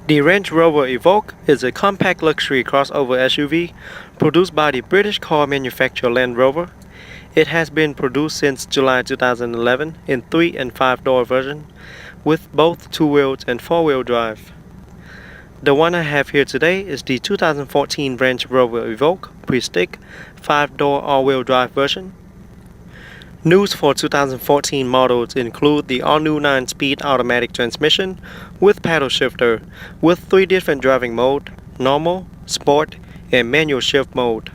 The Range Rover Evoque is a compact luxury crossover SUV produced by the British car manufacturer Land Rover. It has been produced since July 2011 in 3 and 5-door versions with both two-wheel and four-wheel drive. The one I have here today is the 2014 Range Rover Evoque Prestige 5-door all-wheel drive version. News for 2014 models include the all-new 9-speed automatic transmission with paddle shifter with 3 different driving modes: normal, sport, and manual shift mode.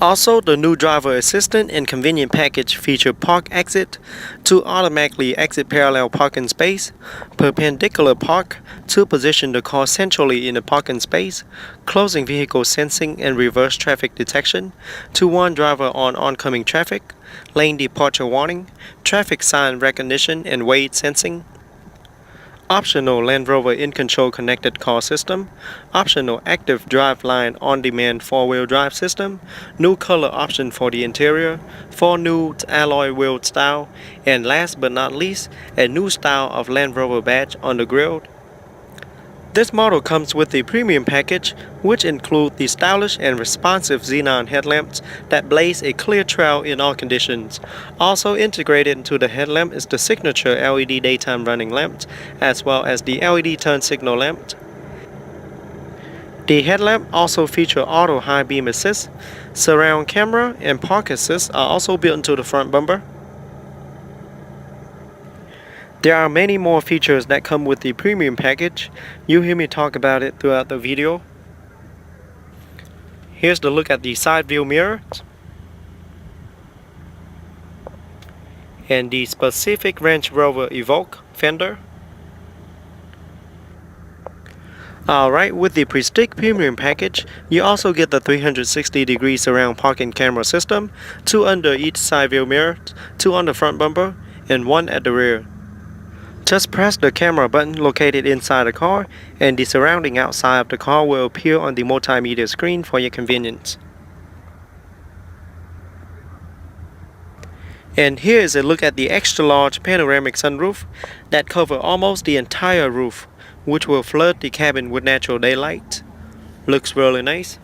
Also, the new driver assistant and convenient package feature park exit to automatically exit parallel parking space, perpendicular park to position the car centrally in the parking space, closing vehicle sensing and reverse traffic detection to warn driver on oncoming traffic, lane departure warning, traffic sign recognition and weight sensing. Optional Land Rover in-control connected car system, optional active driveline on-demand four-wheel drive system, new color option for the interior, 4 new alloy wheel style, and last but not least, a new style of Land Rover badge on the grille. This model comes with the premium package, which includes the stylish and responsive xenon headlamps that blaze a clear trail in all conditions. Also integrated into the headlamp is the signature LED daytime running lamp, as well as the LED turn signal lamp. The headlamp also features auto high beam assist, surround camera, and park assist are also built into the front bumper. There are many more features that come with the premium package. You'll hear me talk about it throughout the video. Here's the look at the side view mirrors and the specific Range Rover Evoque fender. Alright, with the Prestige Premium package, you also get the 360-degree surround parking camera system, 2 under each side view mirror, 2 on the front bumper, and 1 at the rear. Just press the camera button located inside the car and the surrounding outside of the car will appear on the multimedia screen for your convenience. And here is a look at the extra large panoramic sunroof that covers almost the entire roof, which will flood the cabin with natural daylight. Looks really nice.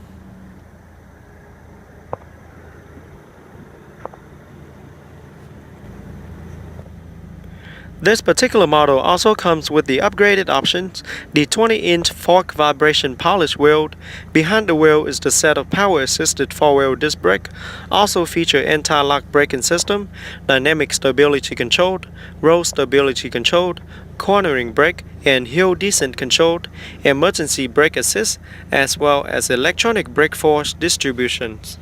This particular model also comes with the upgraded options, the 20-inch fork vibration polish wheel. Behind the wheel is the set of power-assisted 4-wheel disc brake, also feature anti-lock braking system, dynamic stability control, roll stability control, cornering brake, and hill descent control, emergency brake assist, as well as electronic brake force distributions.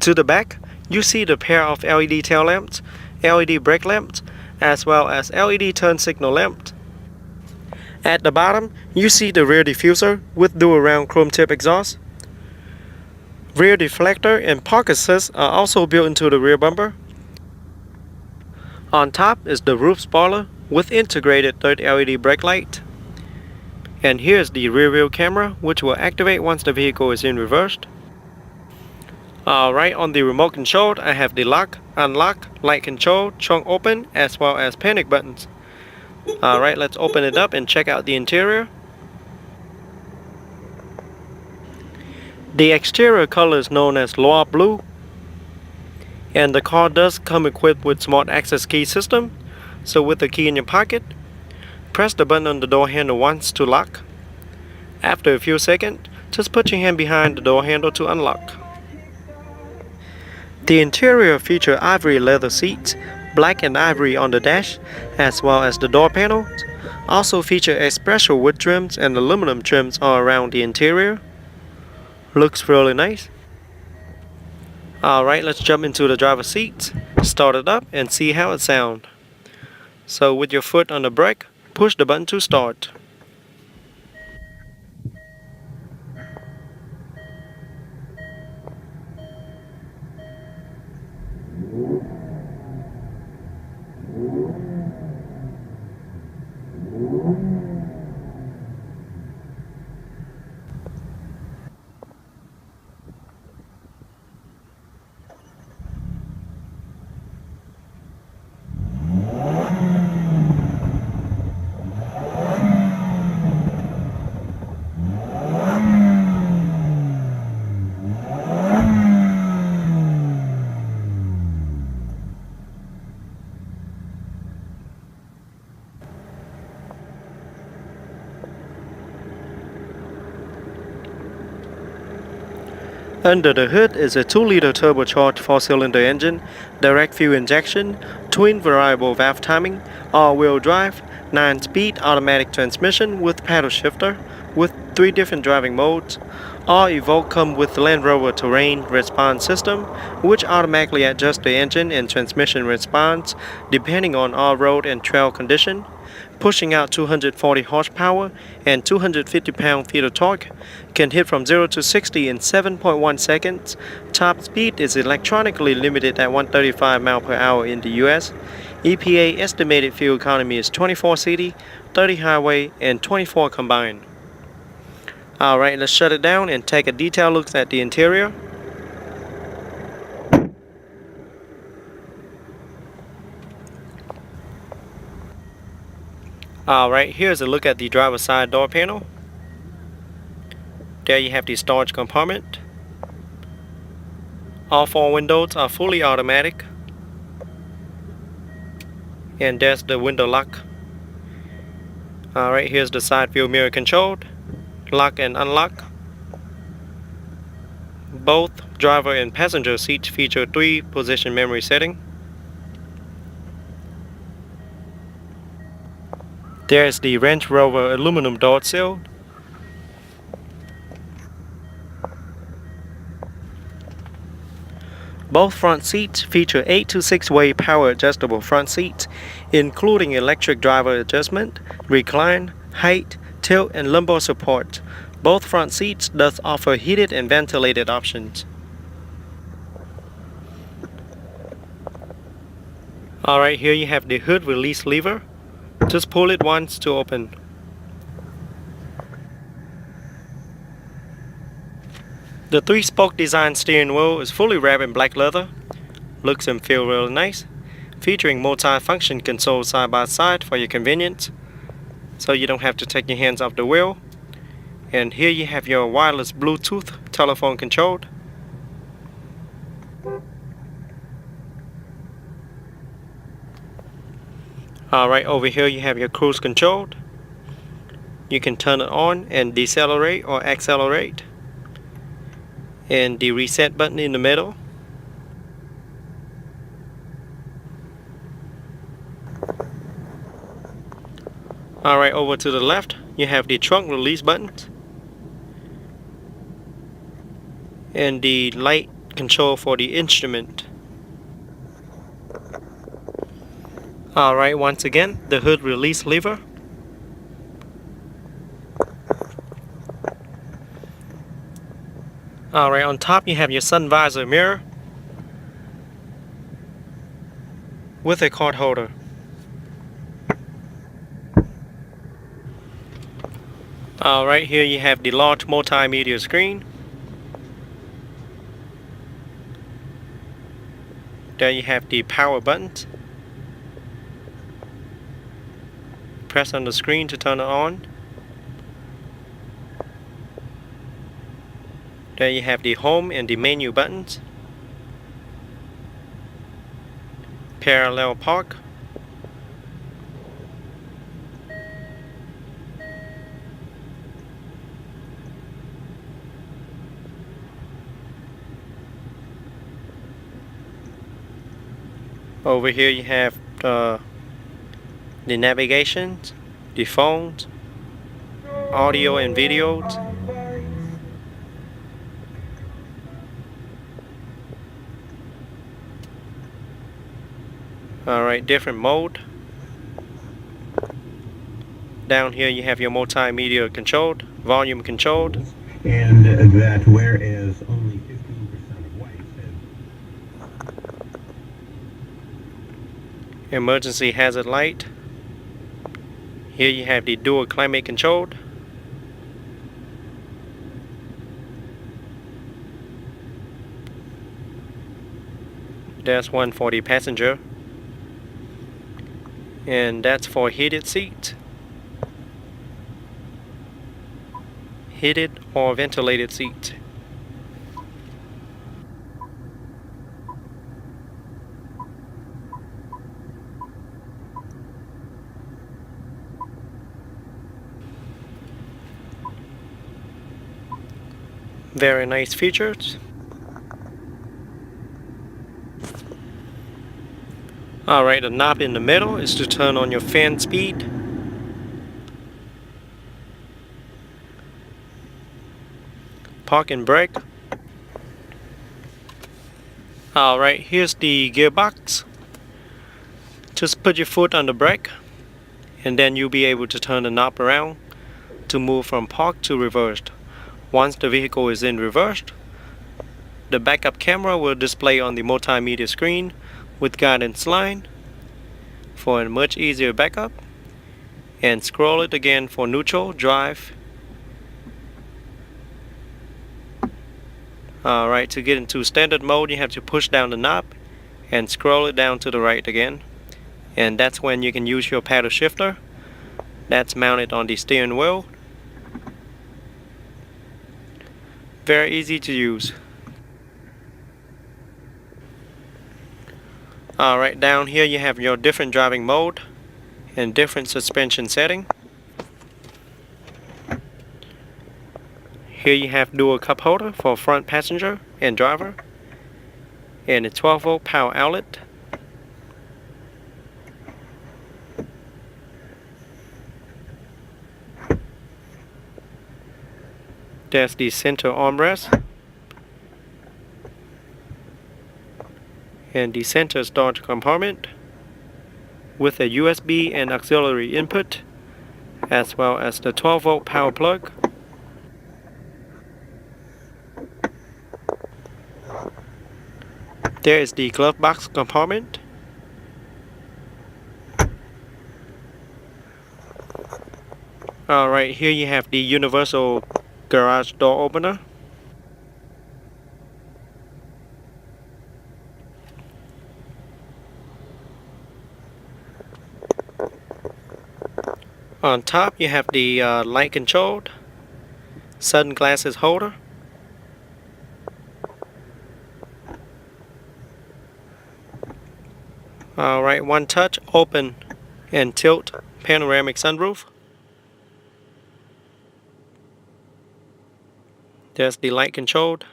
To the back, you see the pair of LED tail lamps, LED brake lamps, as well as LED turn signal lamp. At the bottom, you see the rear diffuser with dual round chrome tip exhaust. Rear deflector and park assist are also built into the rear bumper. On top is the roof spoiler with integrated third LED brake light. And here's the rear view camera, which will activate once the vehicle is in reverse. Alright, on the remote control, I have the lock, unlock, light control, trunk open, as well as panic buttons. Alright, let's open it up and check out the interior. The exterior color is known as Loire Blue. And the car does come equipped with smart access key system. So with the key in your pocket, press the button on the door handle once to lock. After a few seconds, just put your hand behind the door handle to unlock. The interior features ivory leather seats, black and ivory on the dash, as well as the door panels. Also feature espresso wood trims and aluminum trims all around the interior. Looks really nice. Alright, let's jump into the driver's seat, start it up and see how it sounds. So with your foot on the brake, push the button to start. Under the hood is a 2-liter turbocharged 4-cylinder engine, direct fuel injection, twin variable valve timing, all-wheel drive, 9-speed automatic transmission with paddle shifter, with 3 different driving modes. All Evoque come with the Land Rover Terrain Response System, which automatically adjusts the engine and transmission response depending on all-road and trail condition, pushing out 240 horsepower and 250 pound-feet of torque, can hit from 0 to 60 in 7.1 seconds. Top speed is electronically limited at 135 miles per hour in the US. EPA estimated fuel economy is 24 city, 30 highway, and 24 combined. Alright, let's shut it down and take a detailed look at the interior. Alright, here's a look at the driver's side door panel. There you have the storage compartment. All 4 windows are fully automatic. And there's the window lock. Alright, here's the side view mirror controlled. Lock and unlock. Both driver and passenger seats feature 3 position memory setting. There's the Range Rover aluminum door sill. Both front seats feature 8 to 6-way power adjustable front seats, including electric driver adjustment, recline, height, tilt, and lumbar support. Both front seats thus offer heated and ventilated options. Alright, here you have the hood release lever. Just pull it once to open. The 3-spoke design steering wheel is fully wrapped in black leather. Looks and feel really nice. Featuring multi-function controls side by side for your convenience, so you don't have to take your hands off the wheel. And here you have your wireless Bluetooth telephone controlled. Alright, over here you have your cruise control. You can turn it on and decelerate or accelerate. And the reset button in the middle. Alright, over to the left you have the trunk release button and the light control for the instrument. Alright, once again, the hood release lever. Alright, on top you have your sun visor mirror with a card holder. Alright, here you have the large multimedia screen. There you have the power buttons. Press on the screen to turn it on. There you have the home and the menu buttons. Parallel park. Over here you have the navigation, the phones, audio and videos. Alright, different mode. Down here you have your multimedia controlled, volume controlled. And that whereas only 15% of whites had Emergency hazard light. Here you have the dual climate controlled. There's one for the passenger. And that's for heated seats. Heated or ventilated seats. Very nice features. Alright, the knob in the middle is to turn on your fan speed. Park and brake. Alright, here's the gearbox. Just put your foot on the brake and then you'll be able to turn the knob around to move from park to reversed. Once the vehicle is in reversed, the backup camera will display on the multimedia screen with guidance line for a much easier backup, and scroll it again for neutral, drive. Alright, to get into standard mode you have to push down the knob and scroll it down to the right again, and that's when you can use your paddle shifter that's mounted on the steering wheel. Very easy to use. Alright, down here you have your different driving mode and different suspension setting. Here you have dual cup holder for front passenger and driver, and a 12-volt power outlet. There's the center armrest and the center storage compartment with a USB and auxiliary input, as well as the 12-volt power plug. There is the glove box compartment. Alright, here you have the universal garage door opener. On top you have the light controlled sunglasses holder. Alright, one touch, open and tilt panoramic sunroof. There's the light controlled.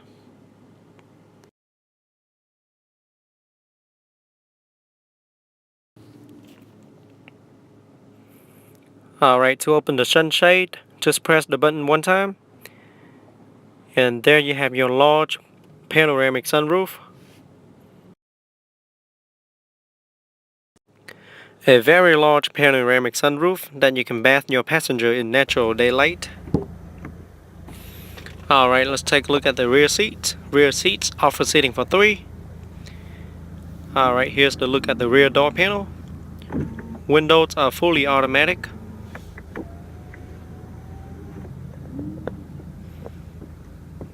Alright, to open the sunshade, just press the button one time. And there you have your large panoramic sunroof. A very large panoramic sunroof that you can bath your passenger in natural daylight. Alright, let's take a look at the rear seats. Rear seats offer seating for 3. Alright, here's the look at the rear door panel. Windows are fully automatic.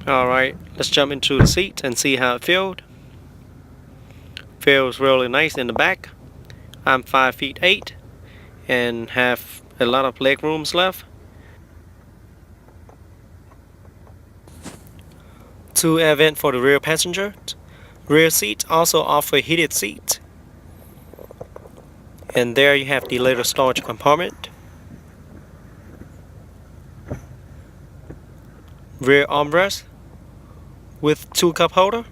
Alright, let's jump into the seat and see how it feels. Feels really nice in the back. I'm 5'8" and have a lot of leg rooms left. Two air vents for the rear passenger. Rear seats also offer heated seats. And there you have the leather storage compartment. Rear armrest with 2 cup holder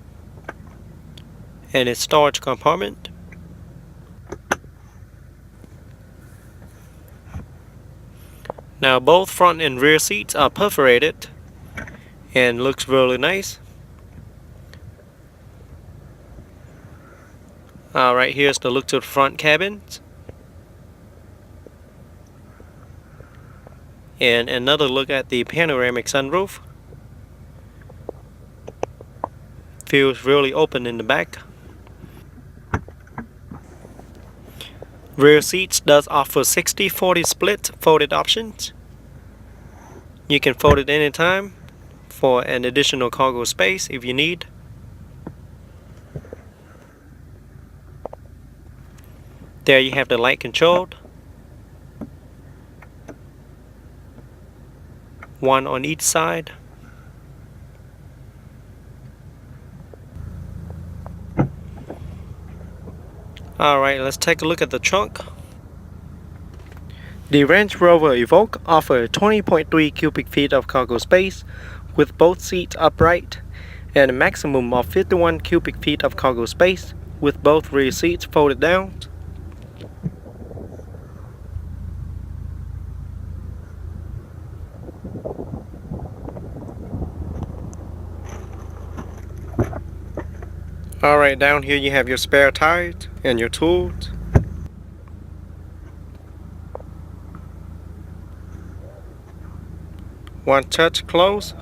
and a storage compartment. Now both front and rear seats are perforated and looks really nice. Alright, here's the look to the front cabins. And another look at the panoramic sunroof. Feels really open in the back. Rear seats does offer 60-40 split folded options. You can fold it anytime for an additional cargo space if you need. There you have the light controlled. One on each side. Alright, let's take a look at the trunk. The Range Rover Evoque offers 20.3 cubic feet of cargo space with both seats upright, and a maximum of 51 cubic feet of cargo space with both rear seats folded down. Alright, down here you have your spare tires and your tools. One touch close.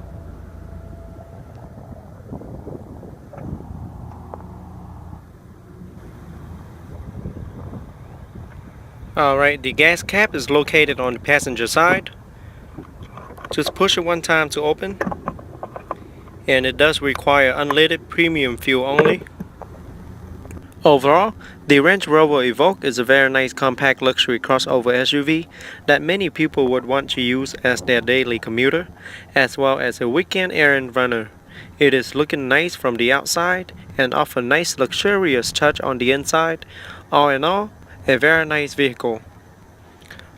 Alright, the gas cap is located on the passenger side. Just push it one time to open. And it does require unleaded premium fuel only. Overall, the Range Rover Evoque is a very nice compact luxury crossover SUV that many people would want to use as their daily commuter, as well as a weekend errand runner. It is looking nice from the outside and offers a nice luxurious touch on the inside. All in all, a very nice vehicle.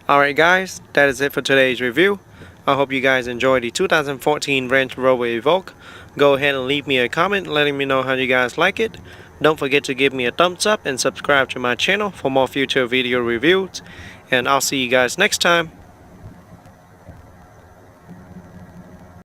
Alright guys, that is it for today's review. I hope you guys enjoyed the 2014 Range Rover Evoque. Go ahead and leave me a comment letting me know how you guys like it. Don't forget to give me a thumbs up and subscribe to my channel for more future video reviews. And I'll see you guys next time.